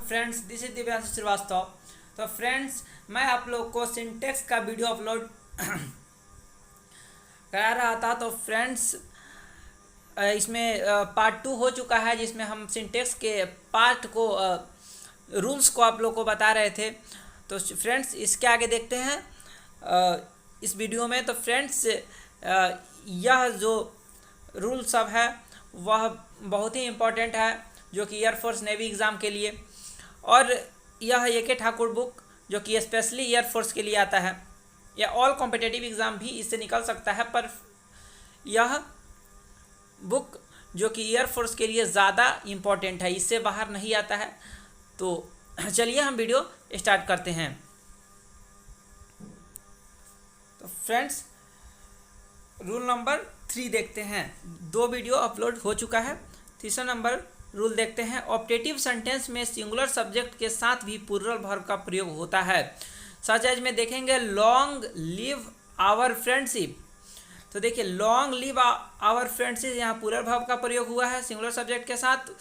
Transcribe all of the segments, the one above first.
Friends, this is Divyanshu Srivastava. तो friends, मैं आप लोग को सिंटेक्स का वीडियो अपलोड करा रहा था। तो फ्रेंड्स, इसमें पार्ट 2 हो चुका है, जिसमें हम सिंटेक्स के पार्ट को रूल्स को आप लोग को बता रहे थे। तो फ्रेंड्स, इसके आगे देखते हैं इस वीडियो में। तो फ्रेंड्स, यह जो रूल सब है वह बहुत ही इम्पोर्टेंट है, जो कि एयरफोर्स नेवी एग्ज़ाम के लिए, और यह AK ठाकुर बुक जो कि स्पेशली एयरफोर्स के लिए आता है, या ऑल कॉम्पिटिटिव एग्ज़ाम भी इससे निकल सकता है, पर यह बुक जो कि एयरफोर्स के लिए ज़्यादा इम्पोर्टेंट है, इससे बाहर नहीं आता है। तो चलिए हम वीडियो स्टार्ट करते हैं। तो फ्रेंड्स, रूल नंबर 3 देखते हैं। 2 वीडियो अपलोड हो चुका है। तीसरा नंबर रूल देखते हैं। ऑप्टेटिव सेंटेंस में सिंगुलर सब्जेक्ट के साथ भी प्लूरल वर्ब का प्रयोग होता है। सच एज में देखेंगे लॉन्ग लिव आवर फ्रेंडशिप। तो देखिए, लॉन्ग लिव आवर फ्रेंडशिप, यहाँ प्लूरल वर्ब का प्रयोग हुआ है सिंगुलर सब्जेक्ट के साथ।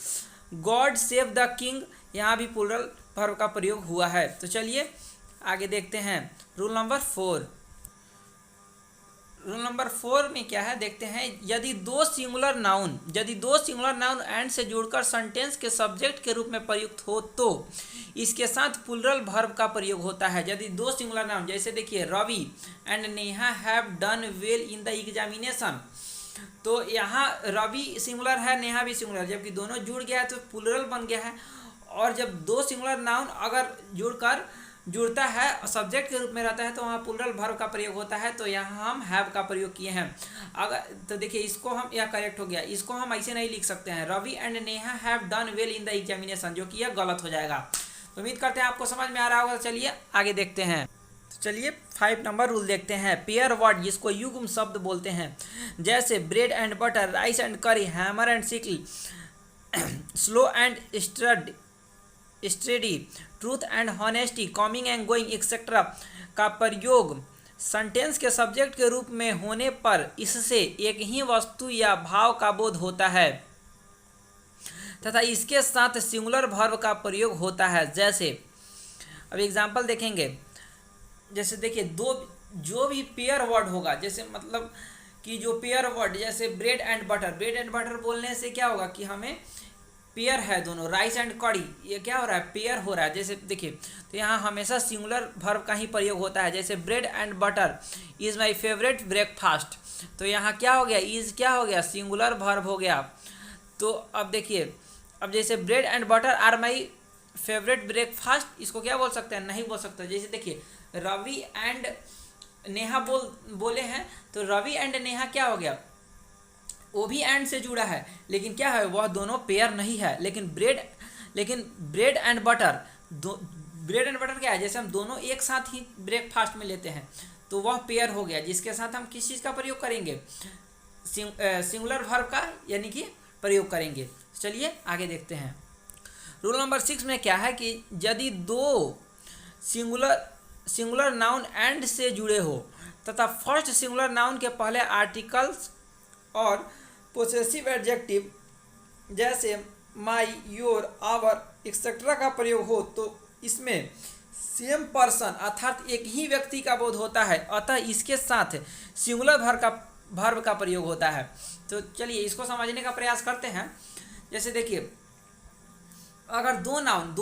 गॉड सेव द किंग, यहाँ भी प्लूरल वर्ब का प्रयोग हुआ है। तो चलिए आगे देखते हैं। Rule number 4। रूल नंबर 4 में क्या है देखते हैं। यदि दो सिंगुलर नाउन एंड से जुड़कर सेंटेंस के सब्जेक्ट के रूप में प्रयुक्त हो तो इसके साथ प्लूरल वर्ब का प्रयोग होता है। यदि दो सिंगुलर नाउन, जैसे देखिए Ravi and Neha have done well in the examination, तो यहाँ रवि सिंगुलर है, नेहा भी सिंगुलर, जबकि दोनों जुड़ गया है तो प्लूरल बन गया है। और जब दो सिंगुलर नाउन अगर जुड़ता है, सब्जेक्ट के रूप में रहता है, तो वहाँ प्लूरल वर्ब का प्रयोग होता है। तो यहाँ हम हैव का प्रयोग किए हैं। अगर तो देखिए, इसको हम, यह करेक्ट हो गया, इसको हम ऐसे नहीं लिख सकते हैं, Ravi and Neha have done well in the examination, जो कि यह गलत हो जाएगा। तो उम्मीद करते हैं आपको समझ में आ रहा होगा। चलिए आगे देखते हैं। तो चलिए 5 नंबर रूल देखते हैं। पेयर वर्ड, जिसको युग्म शब्द बोलते हैं, जैसे bread and butter, rice and curry, hammer and sickle, slow and steady, truth and honesty, coming and going etcetera का प्रयोग सेंटेंस के सब्जेक्ट के रूप में होने पर इससे एक ही वस्तु या भाव का बोध होता है तथा इसके साथ सिंगुलर वर्ब का प्रयोग होता है। जैसे अब एग्जांपल देखेंगे। जैसे देखिए, दो जो भी पेयर वर्ड होगा, जैसे मतलब कि जो पेयर वर्ड, जैसे ब्रेड एंड बटर बोलने से क्या होगा कि हमें पेयर है दोनों, राइस एंड कड़ी, ये क्या हो रहा है, पेयर हो रहा है। जैसे देखिए, तो यहाँ हमेशा सिंगुलर वर्ब का ही प्रयोग होता है। जैसे bread and butter is my favourite breakfast, तो यहाँ क्या हो गया, इज़ क्या हो गया, सिंगुलर वर्ब हो गया। तो अब देखिए, अब जैसे bread and butter are my favourite breakfast, इसको क्या बोल सकते हैं, नहीं बोल सकते। जैसे देखिए, रवि एंड नेहा बोले हैं, तो रवि एंड नेहा क्या हो गया, वो भी एंड से जुड़ा है, लेकिन क्या है, वह दोनों पेयर नहीं है। लेकिन ब्रेड एंड बटर क्या है, जैसे हम दोनों एक साथ ही ब्रेकफास्ट में लेते हैं, तो वह पेयर हो गया, जिसके साथ हम किस चीज़ का प्रयोग करेंगे, सिंगुलर वर्ब का यानी कि प्रयोग करेंगे। चलिए आगे देखते हैं। रूल नंबर 6 में क्या है कि यदि दो सिंगुलर नाउन एंड से जुड़े हो तथा फर्स्ट सिंगुलर नाउन के पहले आर्टिकल्स और पोसेसिव एडजेक्टिव जैसे माई, योर, आवर एक्सेट्रा का प्रयोग हो, तो इसमें सेम पर्सन अर्थात एक ही व्यक्ति का बोध होता है, अतः इसके साथ सिंगुलर वर्ब का प्रयोग होता है। तो चलिए इसको समझने का प्रयास करते हैं। जैसे देखिए, अगर दो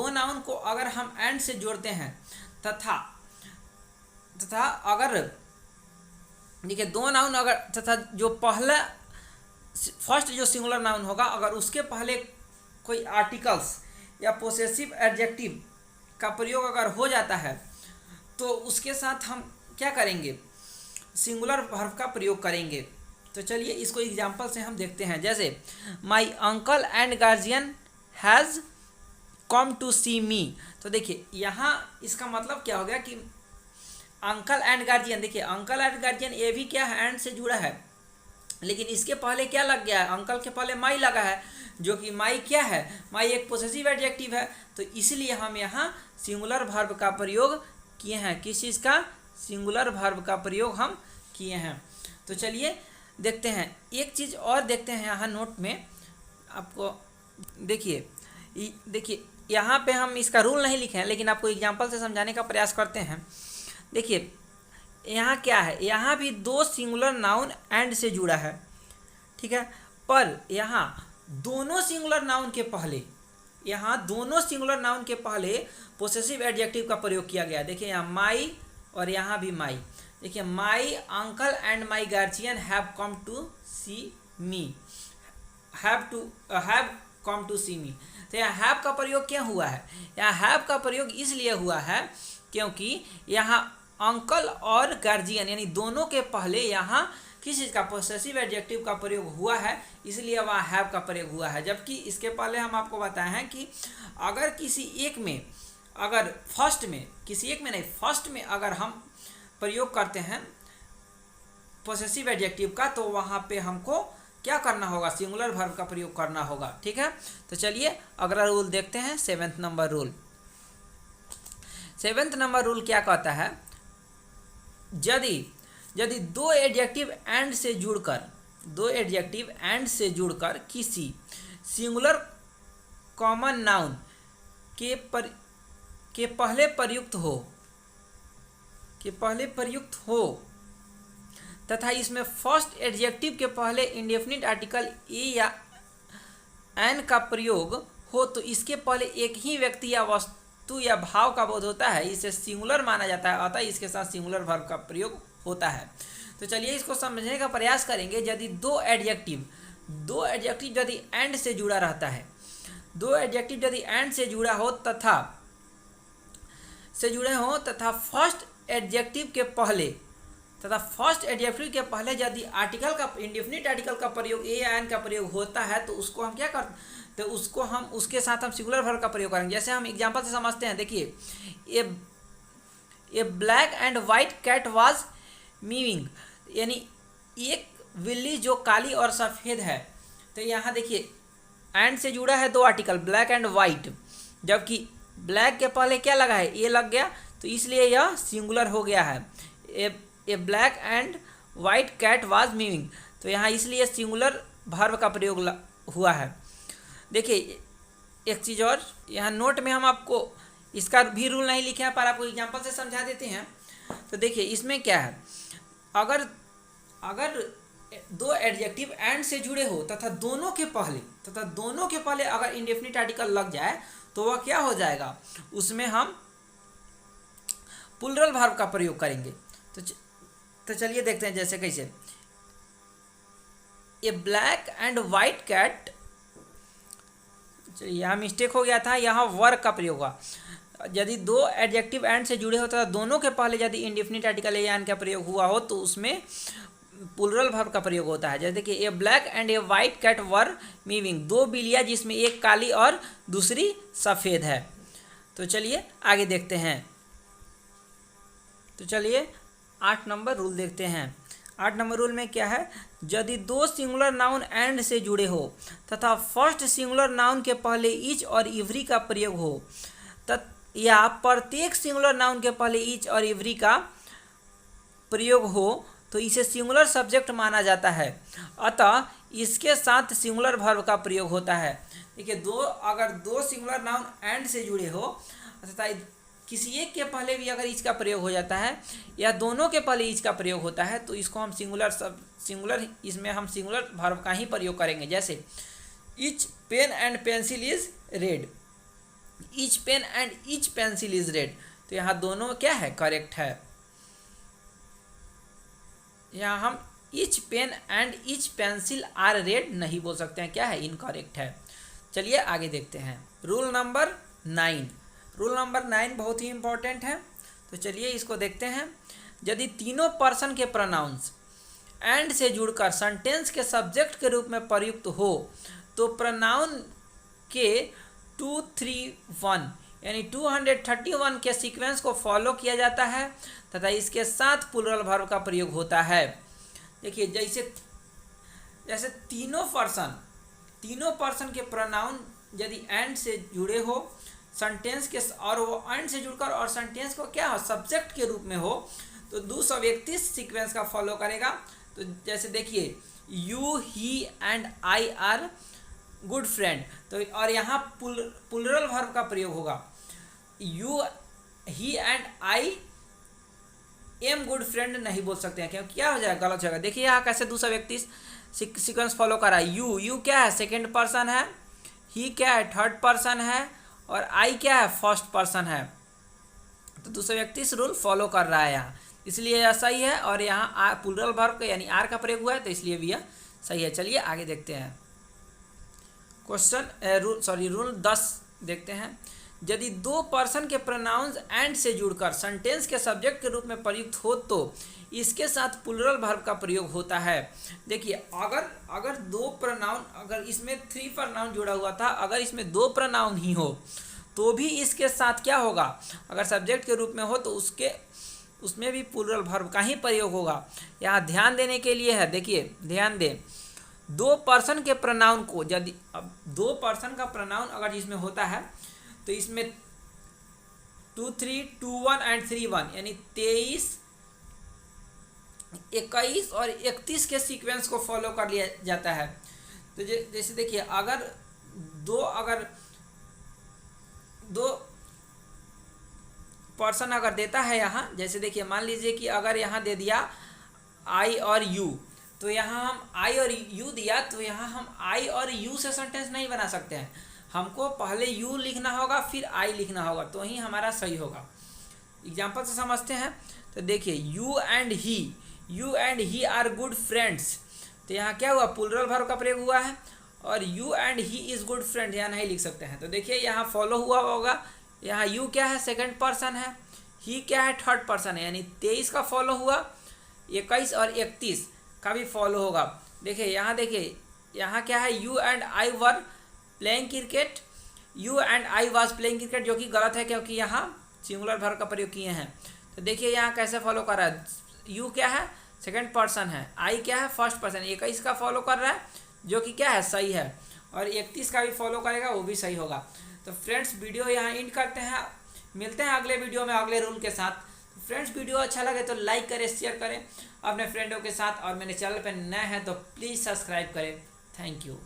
नाउन को अगर हम एंड से जोड़ते हैं तथा अगर देखिए, दो नाउन अगर तथा जो पहला फर्स्ट जो सिंगुलर नाउन होगा, अगर उसके पहले कोई आर्टिकल्स या पोसेसिव एडजेक्टिव का प्रयोग अगर हो जाता है, तो उसके साथ हम क्या करेंगे, सिंगुलर वर्ब का प्रयोग करेंगे। तो चलिए इसको एग्जांपल से हम देखते हैं। जैसे my uncle and guardian has come to see me, तो देखिए यहाँ इसका मतलब क्या हो गया कि अंकल एंड गार्जियन, देखिए अंकल एंड गार्जियन ये भी क्या है, एंड से जुड़ा है, लेकिन इसके पहले क्या लग गया है, अंकल के पहले माई लगा है, जो कि माई क्या है, माई एक पोसेसिव एडजेक्टिव है। तो इसलिए हम यहाँ सिंगुलर वर्ब का प्रयोग किए हैं। किस चीज़ का, सिंगुलर वर्ब का प्रयोग हम किए हैं। तो चलिए देखते हैं, एक चीज़ और देखते हैं यहाँ नोट में आपको। देखिए यहाँ पे हम इसका रूल नहीं लिखे हैं, लेकिन आपको एग्जांपल से समझाने का प्रयास करते हैं। देखिए यहाँ क्या है, यहाँ भी दो सिंगुलर नाउन एंड से जुड़ा है, ठीक है, पर यहाँ दोनों सिंगुलर नाउन के पहले, यहाँ दोनों सिंगुलर नाउन के पहले पोसेसिव एडजेक्टिव का प्रयोग किया गया। देखिए यहाँ माई और यहाँ भी माई। देखिए my uncle and my guardian have come to see me, have come to see me. तो यहाँ हैव का प्रयोग क्या हुआ है, यहाँ हैव का प्रयोग इसलिए हुआ है क्योंकि यहाँ अंकल और गार्जियन यानी दोनों के पहले यहाँ किस चीज़ का पोसेसिव एडजेक्टिव का प्रयोग हुआ है, इसलिए वहाँ हैव का प्रयोग हुआ है। जबकि इसके पहले हम आपको बताए हैं कि अगर किसी एक में, अगर फर्स्ट में, किसी एक में नहीं फर्स्ट में अगर हम प्रयोग करते हैं पोसेसिव एडजेक्टिव का, तो वहाँ पे हमको क्या करना होगा, सिंगुलर वर्ब का प्रयोग करना होगा, ठीक है। तो चलिए अगला रूल देखते हैं, 7th number rule. 7th number rule क्या कहता है, यदि दो एडजेक्टिव एंड से जुड़कर किसी सिंगुलर कॉमन नाउन के पहले प्रयुक्त हो तथा इसमें फर्स्ट एडजेक्टिव के पहले इंडेफिनिट आर्टिकल ए या एन का प्रयोग हो, तो इसके पहले एक ही व्यक्ति या वस्तु या भाव का बोध होता है, इसे सिंगुलर माना जाता है, अतः इसके साथ सिंगुलर वर्ब का प्रयोग होता है। तो चलिए इसको समझने का प्रयास करेंगे। यदि दो एडजेक्टिव यदि एंड से जुड़ा रहता है, दो एडजेक्टिव यदि एंड से जुड़े हो तथा फर्स्ट एडजेक्टिव के पहले यदि आर्टिकल का इंडेफिनिट आर्टिकल का प्रयोग ए या एन का प्रयोग होता है, तो उसको हम क्या करते, तो उसको हम उसके साथ हम सिंगुलर वर्ब का प्रयोग करेंगे। जैसे हम एग्जांपल से समझते हैं। देखिए a black and white cat was mewing, यानी एक बिल्ली जो काली और सफ़ेद है। तो यहाँ देखिए एंड से जुड़ा है दो आर्टिकल ब्लैक एंड वाइट, जबकि ब्लैक के पहले क्या लगा है, ए लग गया, तो इसलिए यह सिंगुलर हो गया है। A black and white cat was mewing, तो यहाँ इसलिए सिंगुलर वर्ब का प्रयोग हुआ है। देखिए एक चीज़ और, यहाँ नोट में हम आपको इसका भी रूल नहीं लिखे हैं, पर आपको एग्जांपल से समझा देते हैं। तो देखिए इसमें क्या है, अगर दो एडजेक्टिव एंड से जुड़े हो तथा दोनों के पहले अगर इंडेफिनिट आर्टिकल लग जाए, तो वह क्या हो जाएगा, उसमें हम प्लूरल वर्ब का प्रयोग करेंगे। तो चलिए देखते हैं जैसे कैसे। ए ब्लैक एंड वाइट कैट, यहाँ मिस्टेक हो गया था, यहाँ वर्ब का प्रयोग हुआ। यदि दो एडजेक्टिव एंड से जुड़े हो तो दोनों के पहले यदि इंडेफिनिट आर्टिकल ए या एन का प्रयोग हुआ हो, तो उसमें प्लूरल वर्ब का प्रयोग होता है। जैसे देखिए a black and a white cat were mewing, दो बिल्लियाँ जिसमें एक काली और दूसरी सफ़ेद है। तो चलिए आगे देखते हैं। तो चलिए 8 नंबर रूल देखते हैं। 8 नंबर रूल में क्या है, यदि दो सिंगुलर नाउन एंड से जुड़े हो तथा फर्स्ट सिंगुलर नाउन के पहले इच और इवरी का प्रयोग हो, या प्रत्येक सिंगुलर नाउन के पहले इच और इवरी का प्रयोग हो, तो इसे सिंगुलर सब्जेक्ट माना जाता है, अतः इसके साथ सिंगुलर वर्ब का प्रयोग होता है। देखिए अगर दो सिंगुलर नाउन एंड से जुड़े हो तथा किसी एक के पहले भी अगर इच का प्रयोग हो जाता है या दोनों के पहले इच का प्रयोग होता है, तो इसको हम इसमें हम सिंगुलर वर्ब का ही प्रयोग करेंगे। जैसे each pen and pencil is red, each pen and each pencil is red, तो यहाँ दोनों क्या है, करेक्ट है। यहाँ हम each pen and each pencil are red नहीं बोल सकते हैं, क्या है, इनकरेक्ट है। चलिए आगे देखते हैं। रूल नंबर 9 बहुत ही इंपॉर्टेंट है, तो चलिए इसको देखते हैं। यदि तीनों पर्सन के प्रोनाउंस एंड से जुड़कर सेंटेंस के सब्जेक्ट के रूप में प्रयुक्त हो, तो प्रोनाउन के 231 यानी 231 के सीक्वेंस को फॉलो किया जाता है तथा इसके साथ प्लूरल वर्ब का प्रयोग होता है। देखिए जैसे तीनों पर्सन के प्रोनाउन यदि एंड से जुड़े हो सेंटेंस के, और वो एंड से जुड़कर और सेंटेंस को क्या हो, सब्जेक्ट के रूप में हो, तो 231 सीक्वेंस का फॉलो करेगा। तो जैसे देखिए you, he and I R good friend. तो और यहाँ प्लूरल वर्ब का प्रयोग होगा। You, he and I am good friend नहीं बोल सकते हैं, क्योंकि क्या हो जाएगा, गलत हो जाएगा। देखिए यहाँ कैसे दूसरा व्यक्ति सीक्वेंस फॉलो कर रहा है। यू क्या है, सेकेंड पर्सन है, ही क्या है, थर्ड पर्सन है, और आई क्या है, फर्स्ट पर्सन है। तो दूसरा व्यक्ति इस रूल फॉलो कर रहा है यहाँ, इसलिए यह सही है। और यहाँ प्लूरल वर्ब यानी आर का प्रयोग हुआ है, तो इसलिए भी यह सही है। चलिए आगे देखते हैं क्वेश्चन रूल 10 देखते हैं। यदि दो पर्सन के प्रोनाउंस एंड से जुड़कर सेंटेंस के सब्जेक्ट के रूप में प्रयुक्त हो तो इसके साथ प्लूरल वर्ब का प्रयोग होता है। देखिए अगर दो प्रोनाउन, अगर इसमें 3 प्रोनाउन जुड़ा हुआ था, अगर इसमें 2 प्रोनाउन ही हो तो भी इसके साथ क्या होगा, अगर सब्जेक्ट के रूप में हो तो उसमें भी प्लूरल वर्ब का ही प्रयोग होगा। यहाँ ध्यान देने के लिए है, देखिए ध्यान दें, 2 पर्सन के प्रोनाउन को, यदि अब 2 पर्सन का प्रोनाउन अगर इसमें होता है तो इसमें 2 3 2 1 एंड 3 1 यानी 23 21 और 31 के सीक्वेंस को फॉलो कर लिया जाता है। तो जैसे देखिए अगर दो पर्सन अगर देता है यहाँ, जैसे देखिए मान लीजिए कि अगर यहाँ दे दिया आई और यू, तो यहाँ हम आई और यू दिया, तो यहाँ हम आई और यू से सेंटेंस नहीं बना सकते हैं, हमको पहले यू लिखना होगा फिर आई लिखना होगा, तो ही हमारा सही होगा। एग्जाम्पल से समझते हैं। तो देखिए you and he are good friends, तो यहाँ क्या हुआ, प्लूरल वर्ब का प्रयोग हुआ है। और you and he is good friend यहाँ नहीं लिख सकते हैं। तो देखिए यहाँ फॉलो हुआ होगा, यहाँ यू क्या है, सेकंड पर्सन है, ही क्या है, थर्ड पर्सन है, यानी 23 का फॉलो हुआ, 21 और 31 का भी फॉलो होगा। देखिए यहाँ क्या है, you and I were playing cricket, you and I was playing cricket, जो कि गलत है क्योंकि यहाँ सिंगुलर वर्ब का प्रयोग किए हैं। तो देखिए यहाँ कैसे फॉलो कर रहा है, यू क्या है, सेकंड पर्सन है, आई क्या है, फर्स्ट पर्सन, 21 का फॉलो कर रहा है जो कि क्या है, सही है, और 31 का भी फॉलो करेगा, वो भी सही होगा। तो फ्रेंड्स वीडियो यहाँ एंड करते हैं, मिलते हैं अगले वीडियो में अगले रूल के साथ। फ्रेंड्स वीडियो अच्छा लगे तो लाइक करें, शेयर करें अपने फ्रेंडों के साथ, और मेरे चैनल पर नए हैं तो प्लीज़ सब्सक्राइब करें। Thank you.